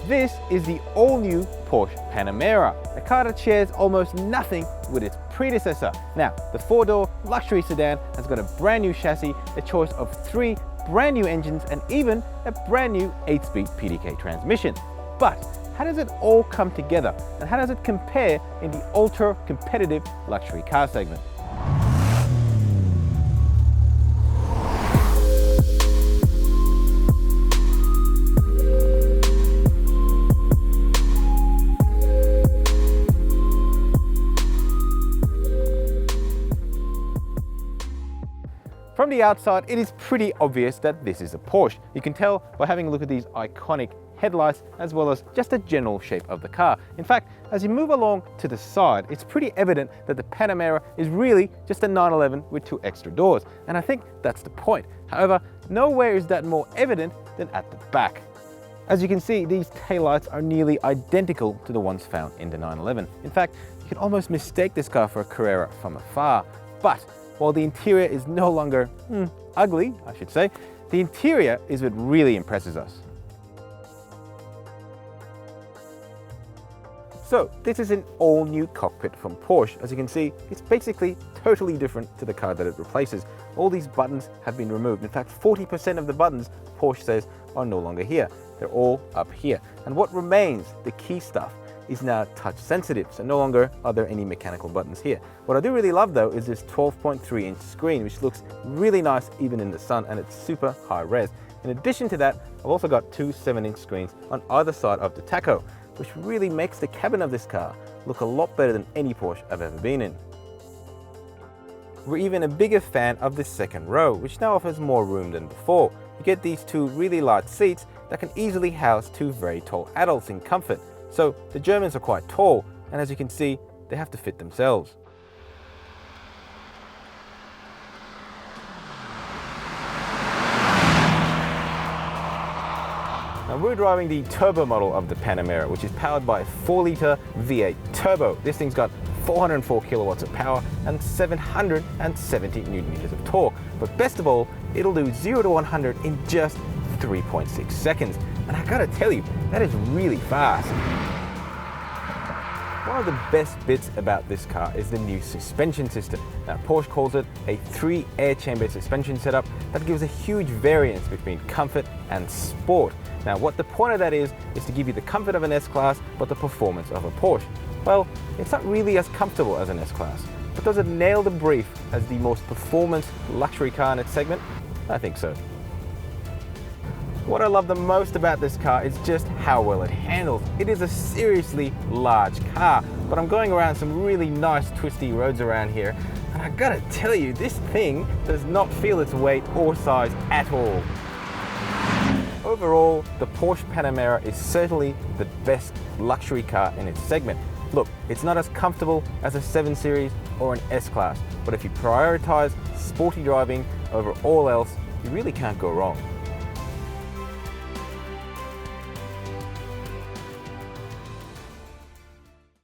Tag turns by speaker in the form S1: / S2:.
S1: This is the all-new Porsche Panamera, a car that shares almost nothing with its predecessor. Now, the four-door luxury sedan has got a brand new chassis, a choice of 3 brand new engines, and even a brand new 8-speed PDK transmission. But how does it all come together, and how does it compare in the ultra-competitive luxury car segment? From the outside, it is pretty obvious that this is a Porsche. You can tell by having a look at these iconic headlights as well as just the general shape of the car. In fact, as you move along to the side, it's pretty evident that the Panamera is really just a 911 with 2 extra doors, and I think that's the point. However, nowhere is that more evident than at the back. As you can see, these taillights are nearly identical to the ones found in the 911. In fact, you can almost mistake this car for a Carrera from afar. But while the interior is no longer ugly, I should say, the interior is what really impresses us. So this is an all-new cockpit from Porsche. As you can see, it's basically totally different to the car that it replaces. All these buttons have been removed. In fact, 40% of the buttons, Porsche says, are no longer here. They're all up here. And what remains, the key stuff, is now touch sensitive, so no longer are there any mechanical buttons here. What I do really love though is this 12.3-inch screen, which looks really nice even in the sun, and it's super high res. In addition to that, I've also got 2 7-inch screens on either side of the tacho, which really makes the cabin of this car look a lot better than any Porsche I've ever been in. We're even a bigger fan of this second row, which now offers more room than before. You get these 2 really large seats that can easily house 2 very tall adults in comfort. So the Germans are quite tall, and as you can see, they have to fit themselves. Now we're driving the turbo model of the Panamera, which is powered by a 4-litre V8 turbo. This thing's got 404 kilowatts of power and 770 newton meters of torque. But best of all, it'll do 0 to 100 in just 3.6 seconds. And I gotta tell you, that is really fast. One of the best bits about this car is the new suspension system. Now, Porsche calls it a 3 air chamber suspension setup that gives a huge variance between comfort and sport. Now, what the point of that is to give you the comfort of an S-Class, but the performance of a Porsche. Well, it's not really as comfortable as an S-Class, but does it nail the brief as the most performance luxury car in its segment? I think so. What I love the most about this car is just how well it handles. It is a seriously large car, but I'm going around some really nice twisty roads around here, and I gotta tell you, this thing does not feel its weight or size at all. Overall, the Porsche Panamera is certainly the best luxury car in its segment. Look, it's not as comfortable as a 7 Series or an S-Class, but if you prioritize sporty driving over all else, you really can't go wrong.